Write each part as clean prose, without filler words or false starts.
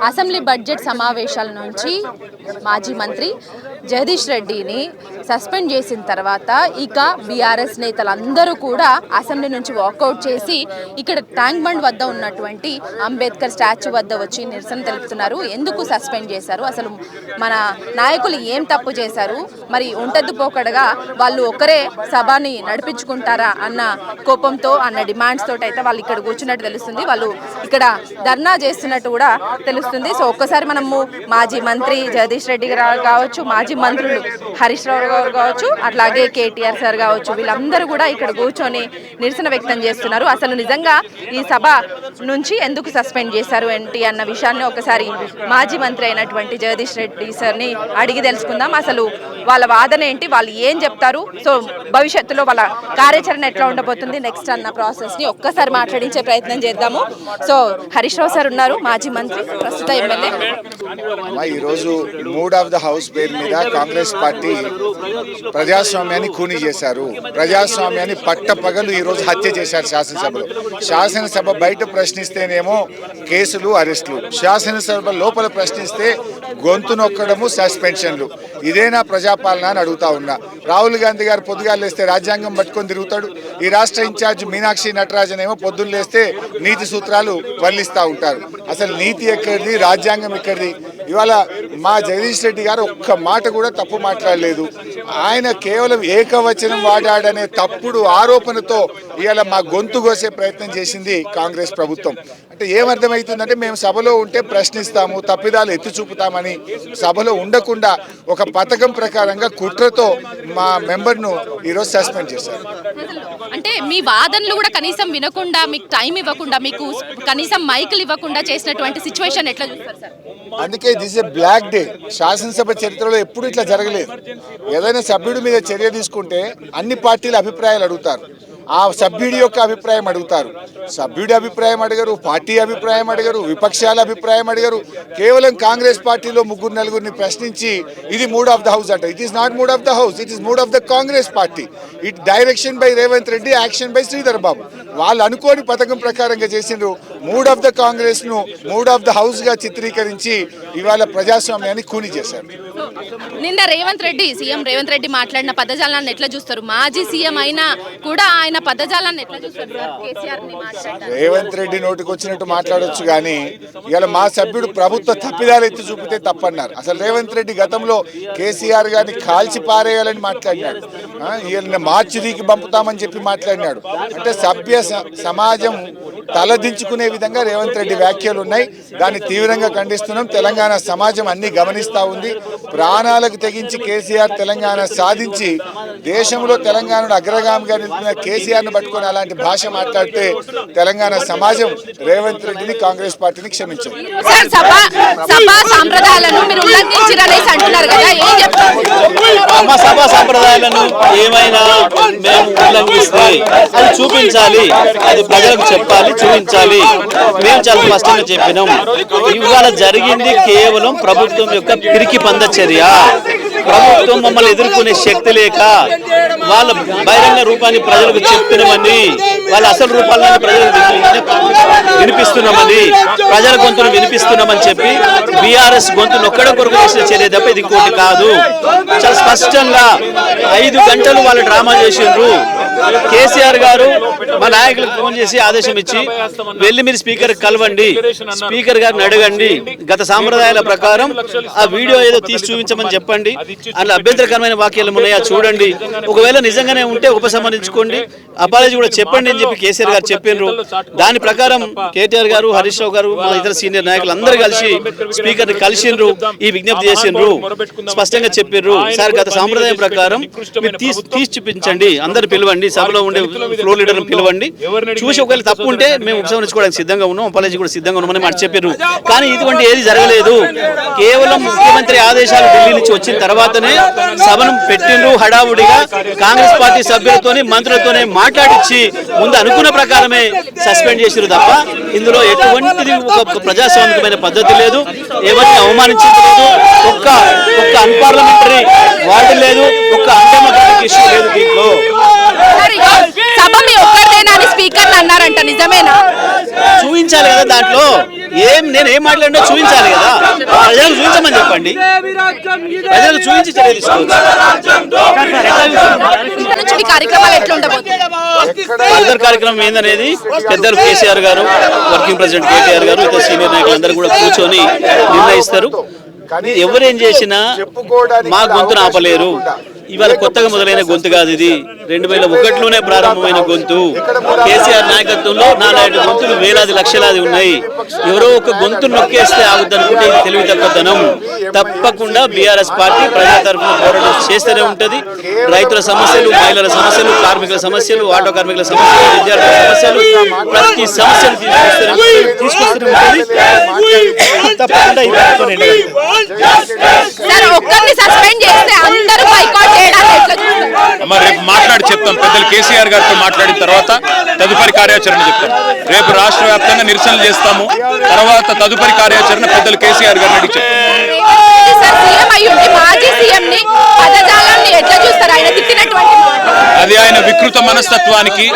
Assembly budget సమావేశాల నుంచి మాజీ మంత్రి జగదీష్ రెడ్డిని సస్పెండ్ చేసిన తర్వాత ఇక బీఆర్ఎస్ నేతలందరూ కూడా అసెంబ్లీ నుంచి వాకౌట్ చేసి ఇక్కడ ట్యాంక్ బండ్ వద్ద ఉన్నటువంటి అంబేద్కర్ స్టాచ్యూ వద్ద వచ్చి నిరసన తెలుపుతున్నారు. ఎందుకు సస్పెండ్ చేశారు, అసలు మన నాయకులు ఏం తప్పు చేశారు, మరి ఉంటద్దు పోకడగా వాళ్ళు ఒకరే సభని నడిపించుకుంటారా అన్న కోపంతో అన్న డిమాండ్స్ తోటి అయితే వాళ్ళు ఇక్కడ కూర్చున్నట్టు తెలుస్తుంది. వాళ్ళు ఇక్కడ ధర్నా చేస్తున్నట్టు కూడా తెలుస్తుంది. సో ఒక్కసారి మనము మాజీ మంత్రి జగదీష్ రెడ్డి గారు కావచ్చు, మాజీ మంత్రులు హరీష్ రావు గారు కావచ్చు, అట్లాగే కేటీఆర్ సార్ కావచ్చు, వీళ్ళందరూ కూడా ఇక్కడ కూర్చొని నిరసన వ్యక్తం చేస్తున్నారు. అసలు నిజంగా ఈ సభ నుంచి ఎందుకు సస్పెండ్ చేశారు ఏంటి అన్న విషయాన్ని ఒకసారి మాజీ మంత్రి అయినటువంటి జగదీష్ రెడ్డి సార్ని అడిగి తెలుసుకుందాం. అసలు వాళ్ళ వాదన ఏంటి, వాళ్ళు ఏం చెప్తారు, సో భవిష్యత్తులో వాళ్ళ కార్యాచరణ ఎట్లా ఉండబోతుంది నెక్స్ట్ అన్న ప్రాసెస్ని ఒక్కసారి మాట్లాడించే ప్రయత్నం చేద్దాము. సో హరీష్ రావు సార్ ఉన్నారు, మాజీ మంత్రి, ప్రస్తుత ఎమ్మెల్యే. ఈరోజు మూడ్ ఆఫ్ ద హౌస్ పేరు మీద కాంగ్రెస్ పార్టీ ప్రజాస్వామ్యాన్ని ఖూనీ చేశారు. ప్రజాస్వామ్యాన్ని పట్టపగలు ఈరోజు హత్య చేశారు శాసనసభలో. శాసనసభ బయట ప్రశ్నిస్తేనేమో కేసులు, అరెస్టులు, శాసనసభ లోపల ప్రశ్నిస్తే గొంతు నొక్కడము, సస్పెన్షన్లు. ఇదేనా ప్రజాపాలన అని అడుగుతా ఉన్నా. రాహుల్ గాంధీ గారు పొద్దుగా లేస్తే రాజ్యాంగం పట్టుకొని తిరుగుతాడు. ఈ రాష్ట్ర ఇన్ఛార్జ్ మీనాక్షి నటరాజన్ ఏమో పొద్దున్న లేస్తే నీతి సూత్రాలు వల్లిస్తూ ఉంటారు. అసలు నీతి ఎక్కడిది, రాజ్యాంగం ఎక్కడిది? ఇవాళ మా జగదీష్ రెడ్డి గారు ఒక్క మాట కూడా తప్పు మాట్లాడలేదు. ఆయన కేవలం ఏకవచనం వాడాడనే తప్పుడు ఆరోపణతో ఇవాళ మా గొంతు కోసే ప్రయత్నం చేసింది కాంగ్రెస్ ప్రభుత్వం. అంటే ఏమర్థమవుతుందంటే మేము సభలో ఉంటే ప్రశ్నిస్తాము, తప్పిదాలు ఎత్తి చూపుతామని సభలో ఉండకుండా ఒక పథకం ప్రకారంగా కుట్రతో మా మెంబర్ను ఈరోజు సస్పెండ్ చేశారు. అంటే మీ వాదనలు కూడా కనీసం వినకుండా, మీకు టైం ఇవ్వకుండా, మీకు కనీసం మైకులు ఇవ్వకుండా చేసినటువంటి సిచ్యువేషన్ ఎట్లా చూస్తారు సార్? అందుకే దిస్ ఏ బ్లాక్ డే. శాసనసభ చరిత్రలో ఎప్పుడు ఇట్లా జరగలేదు. ఏదైనా సభ్యుడి మీద చర్య తీసుకుంటే అన్ని పార్టీల అభిప్రాయాలు అడుగుతారు, ఆ సభ్యుడి యొక్క అభిప్రాయం అడుగుతారు. సభ్యుడి అభిప్రాయం అడగరు, పార్టీ అభిప్రాయం అడగరు, విపక్షాల అభిప్రాయం అడగరు. కేవలం కాంగ్రెస్ పార్టీలో ముగ్గురు నలుగురిని ప్రశ్నించి ఇది మూడ్ ఆఫ్ ద హౌస్ అంట. It is not mood of the house, it is mood of the Congress party. It direction by Revanth Reddy, action by Sridhar Babu. వాళ్ళు అనుకోని పథకం ప్రకారంగా చేసిండ్రు. మూడ్ ఆఫ్ ద కాంగ్రెస్ ను మూడ్ ఆఫ్ ద హౌస్ గా చిత్రీకరించి ఇవాళ ప్రజాస్వామ్యాన్ని ఖూనీ చేశారు. నిన్న సీఎం రేవంత్ రెడ్డి మాట్లాడిన పదజాలాన్ని ఎట్లా చూస్తారు? మాజీ సీఎం అయినా కూడా ఆయన పదజాలాన్ని ఎట్లా చూస్తారు? రేవంత్ రెడ్డి నోటికి వచ్చినట్టు మాట్లాడొచ్చు కానీ ఇవాళ మా సభ్యుడు ప్రభుత్వ తప్పిదాలు ఎత్తి చూపితే తప్పన్నారు. అసలు రేవంత్ రెడ్డి గతంలో కేసీఆర్ గారిని కాల్చి పారేయాలని మాట్లాడినాడు. ఈయన మార్చిరీకి పంపుతామని చెప్పి మాట్లాడినాడు. అంటే సభ్య సమాజం తలదించుకునే విధంగా రేవంత్ రెడ్డి వ్యాఖ్యలు ఉన్నాయి. దాన్ని తీవ్రంగా ఖండిస్తున్నాం. తెలంగాణ సమాజం అన్ని గమనిస్తూ ఉంది. ప్రాణాలకు తెగించి కేసీఆర్ తెలంగాణ సాధించి దేశంలో తెలంగాణను అగ్రగామిగా నిలిపిన కేసీఆర్ను పట్టుకొని అలాంటి భాష మాట్లాడితే తెలంగాణ సమాజం రేవంత్ రెడ్డిని, కాంగ్రెస్ పార్టీని క్షమించారు. సభా సంప్రదాయాలను ఏమైనా మేము ఉల్లంఘిస్తే అది చూపించాలి, అది ప్రజలకు చెప్పాలి, చూపించాలి. మేము చాలా స్పష్టంగా చెప్పినాం. ఇవాళ జరిగింది కేవలం ప్రభుత్వం యొక్క పిరికి పంద చర్య. ప్రభుత్వం మమ్మల్ని ఎదుర్కొనే శక్తి లేక వాళ్ళ బహిరంగ రూపాన్ని ప్రజలకు చెప్తున్నామని, వాళ్ళ అసలు రూపాలను ప్రజలకు వినిపిస్తున్నామని, ప్రజల గొంతును వినిపిస్తున్నామని చెప్పి బీఆర్ఎస్ గొంతు నొక్కడం కొరకు చేసిన చర్య తప్ప ఇది ఇంకోటి కాదు. చాలా స్పష్టంగా 5 గంటలు వాళ్ళు డ్రామా చేసిండ్రు. కేసీఆర్ గారు మా నాయకులకు ఫోన్ చేసి ఆదేశం ఇచ్చి వెళ్ళి మీరు స్పీకర్ కలవండి, స్పీకర్ గారిని అడగండి, గత సాంప్రదాయాల ప్రకారం ఆ వీడియో ఏదో తీసి చూపించమని చెప్పండి, అందులో అభ్యంతరకరమైన వాక్యాలు ఉన్నాయా చూడండి, ఒకవేళ నిజంగానే ఉంటే ఉపసంహరించుకోండి, అపాలజీ కూడా చెప్పండి అని చెప్పి కేసీఆర్ గారు చెప్పినారు. దాని ప్రకారం కేటీఆర్ గారు, హరీష్ రావు గారు, మా ఇతర సీనియర్ నాయకులు అందరూ కలిసి స్పీకర్ ని కలిసిండ్రు, ఈ విజ్ఞప్తి చేసిండ్రు, స్పష్టంగా చెప్పిర్రు. సార్ గత సాంప్రదాయం ప్రకారం మీరు తీసి చూపించండి, అందరు పిలవండి, సభలో ఉండే ఫ్లోర్ లీడర్ పిలవండి, చూసి ఒకవేళ తప్పు ఉంటే మేము ఉపసంహరించుకోవడానికి సిద్ధంగా ఉన్నాం, అపాలజీ కూడా సిద్ధంగా ఉన్నామని మాట చెప్పారు. కానీ ఇటువంటి ఏది జరగలేదు. కేవలం ముఖ్యమంత్రి ఆదేశాలు ఢిల్లీ నుంచి వచ్చిన తర్వాతనే సభను పెట్టిండ్రు. హడావుడిగా కాంగ్రెస్ పార్టీ సభ్యులతోని, మంత్రులతోనే మాట్లాడించి ముందు అనుకున్న ప్రకారమే సస్పెండ్ చేసిరు తప్ప ఇందులో ఎటువంటిది ఒక ప్రజాస్వామికమైన పద్ధతి లేదు, ఎవరిని అవమానించలేదు, ఒక్క అన్పార్లమెంటరీ వార్డు లేదు, ఒక్క అన్డెమోక్రటిక్ ఇష్యూ లేదు దీంట్లో. సభ మీ ఒక్కరిదేనా అని స్పీకర్ అన్నారంట, నిజమేనా? చూపించాలి కదా దాంట్లో. నేను ఏం మాట్లాడినా చూపించాలి కదా, ప్రజలకు చూపించమని చెప్పండి, ప్రజలకు చూపించి చర్య తీసుకోవచ్చు. ఈ కార్యక్రమాలు ఎట్లా ఉండబోతుంది? ఫర్దర్ కార్యక్రమం ఏందనేది పెద్దలు కేసీఆర్ గారు, వర్కింగ్ ప్రెసిడెంట్ కేటీఆర్ గారు, ఇతర సీనియర్ నాయకులందరూ కూడా కూర్చొని నిర్ణయిస్తారు. ఎవరేం చేసినా మా గొంతును ఆపలేరు. ఇవాళ కొత్తగా మొదలైన గొంతు కాదు ఇది, 2001లోనే ప్రారంభమైన గొంతు. కేసీఆర్ నాయకత్వంలో నాలాంటి గొంతులు వేలాది లక్షలాది ఉన్నాయి. ఎవరో ఒక గొంతు నొక్కేస్తే ఆగుద్దనుకుంటే ఇది తెలివి తక్కువతనం. తప్పకుండా బీఆర్ఎస్ పార్టీ ప్రజల తరఫున పోరాటం చేస్తూనే ఉంటుంది. రైతుల సమస్యలు, మహిళల సమస్యలు, కార్మికుల సమస్యలు, ఆటో కార్మికుల సమస్యలు, విద్యార్థుల సమస్యలు, ప్రతి సమస్యను తీసుకొస్తూనే ఉంటుంది. తప్పకుండా ఈ ప్రభుత్వం ఒక్కరిని సస్పెండ్ చేస్తే అందరూ బైకాట్ చేయడానికి ఎట్లా చూస్తారు? రేపు మాట్లాడి చెప్తాం. పెద్దలు కేసీఆర్ గారితో మాట్లాడిన తర్వాత తదుపరి కార్యాచరణ చెప్తాం. రేపు రాష్ట్ర వ్యాప్తంగా నిరసనలు చేస్తాము. తర్వాత తదుపరి కార్యాచరణ పెద్దలు కేసీఆర్ గారిని అడిగి చెప్తాం. సీఎం అయ్యుండి మాజీ సీఎం ని పదజాలాన్ని ఎట్లా చూస్తారు? ఆయన తిట్టినటువంటి అది ఆయన వికృత మనస్తత్వానికి,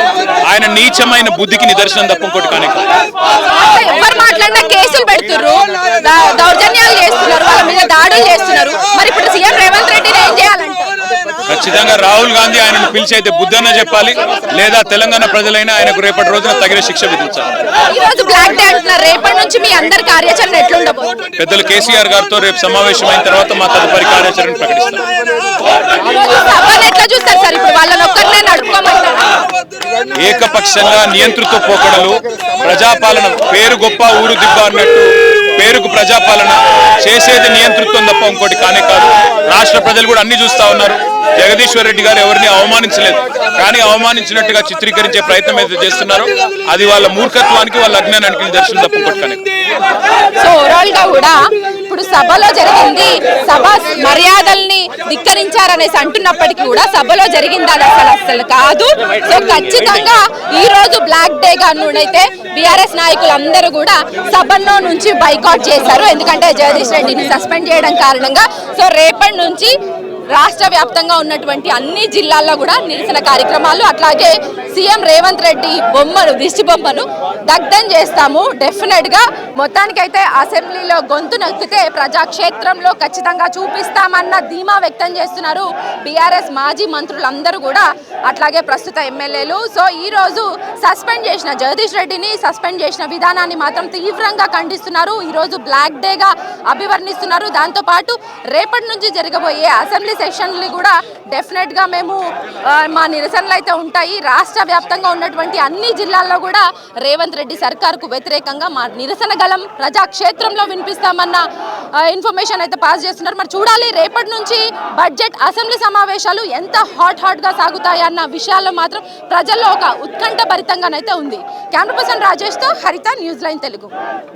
ఆయన నీచమైన బుద్ధికి నిదర్శనం తప్ప ఇంకోటి కానీ. ఎవరు మాట్లాడినా కేసులు పెడుతున్నారు, దౌర్జన్యాలు చేస్తున్నారు, వాళ్ళ మీద దాడులు చేస్తున్నారు. మరి ఇప్పుడు సీఎం రేవంత్ రెడ్డిని ఏం చేయాలంటే? ఖచ్చితంగా రాహుల్ గాంధీ ఆయనను పిలిచి అయితే బుద్ధన్న చెప్పాలి, లేదా తెలంగాణ ప్రజలైనా ఆయనకు రేపటి రోజున తగిన శిక్ష విధించాలి. ఈ రోజు బ్లాక్ డే అంటున్నారు, రేపటి నుంచి మీ అందరి కార్యాచరణ ఎట్లుండబోతుంది? పెద్దలు కేసీఆర్ గారితో రేపు సమావేశం అయిన తర్వాత మా తదుపరి కార్యాచరణ ప్రకటిస్తాం. సభను ఎట్లా చూస్తారు సార్? ఇప్పుడు వాళ్ళని ఒక్కరినే నడుపుకోమంటారు. ఏకపక్షంగా నియంతృత్వ పోకడలు, ప్రజాపాలన పేరు గొప్ప ఊరు దిబ్బ అన్నట్టు పేరుకు ప్రజాపాలన చేసేది నియంతృత్వం తప్ప ఇంకోటి కానే కాదు. రాష్ట్ర ప్రజలు కూడా అన్ని చూస్తా ఉన్నారు. జగదీశ్వర్ రెడ్డి గారు ఎవరిని అవమానించలేదు, కానీ అవమానించినట్టుగా చిత్రీకరించే ప్రయత్నం అయితే చేస్తున్నారు. అది వాళ్ళ మూర్ఖత్వానికి, వాళ్ళ అజ్ఞానానికి నిదర్శనం తప్ప ఇంకోటి కానీ. సో ఓవరాల్ గా కూడా ఇప్పుడు సభలో జరిగింది, సభ మర్యాదల్ని ధిక్కరించారనేసి అంటున్నప్పటికీ కూడా సభలో జరిగింది అది అసలు కాదు. సో ఖచ్చితంగా ఈ రోజు బ్లాక్ డే గా అయితే బీఆర్ఎస్ నాయకులందరూ కూడా సభలో నుంచి బైకాట్ చేశారు. ఎందుకంటే జగదీష్ రెడ్డిని సస్పెండ్ చేయడం కారణంగా. సో రేపటి నుంచి రాష్ట్ర వ్యాప్తంగా ఉన్నటువంటి అన్ని జిల్లాల్లో కూడా నిరసన కార్యక్రమాలు, అట్లాగే సీఎం రేవంత్ రెడ్డి బొమ్మను, దిష్టి బొమ్మను దగ్ధం చేస్తాము. డెఫినెట్ గా మొత్తానికైతే అసెంబ్లీలో గొంతు నొక్కితే ప్రజాక్షేత్రంలో ఖచ్చితంగా చూపిస్తామన్న ధీమా వ్యక్తం చేస్తున్నారు బీఆర్ఎస్ మాజీ మంత్రులందరూ కూడా, అట్లాగే ప్రస్తుత ఎమ్మెల్యేలు. సో ఈ రోజు సస్పెండ్ చేసిన జగదీష్ రెడ్డిని సస్పెండ్ చేసిన విధానాన్ని మాత్రం తీవ్రంగా ఖండిస్తున్నారు. ఈ రోజు బ్లాక్ డేగా అభివర్ణిస్తున్నారు. దాంతోపాటు రేపటి నుంచి జరగబోయే అసెంబ్లీ సెషన్లు కూడా డెఫినెట్ గా మేము మా నిరసనలు అయితే ఉంటాయి. రాష్ట్ర వ్యాప్తంగా ఉన్నటువంటి అన్ని జిల్లాల్లో కూడా రేవంత్ రెడ్డి సర్కార్కు వ్యతిరేకంగా మా నిరసన గలం ప్రజాక్షేత్రంలో వినిపిస్తామన్న ఇన్ఫర్మేషన్ అయితే పాస్ చేస్తున్నారు. మరి చూడాలి రేపటి నుంచి బడ్జెట్ అసెంబ్లీ సమావేశాలు ఎంత హాట్ గా సాగుతాయి అన్న విషయాల్లో మాత్రం ప్రజల్లో ఒక ఉత్కంఠ భరితంగానైతే ఉంది. కెమెరా పర్సన్ రాజేష్తో హరిత, న్యూస్ లైన్ తెలుగు.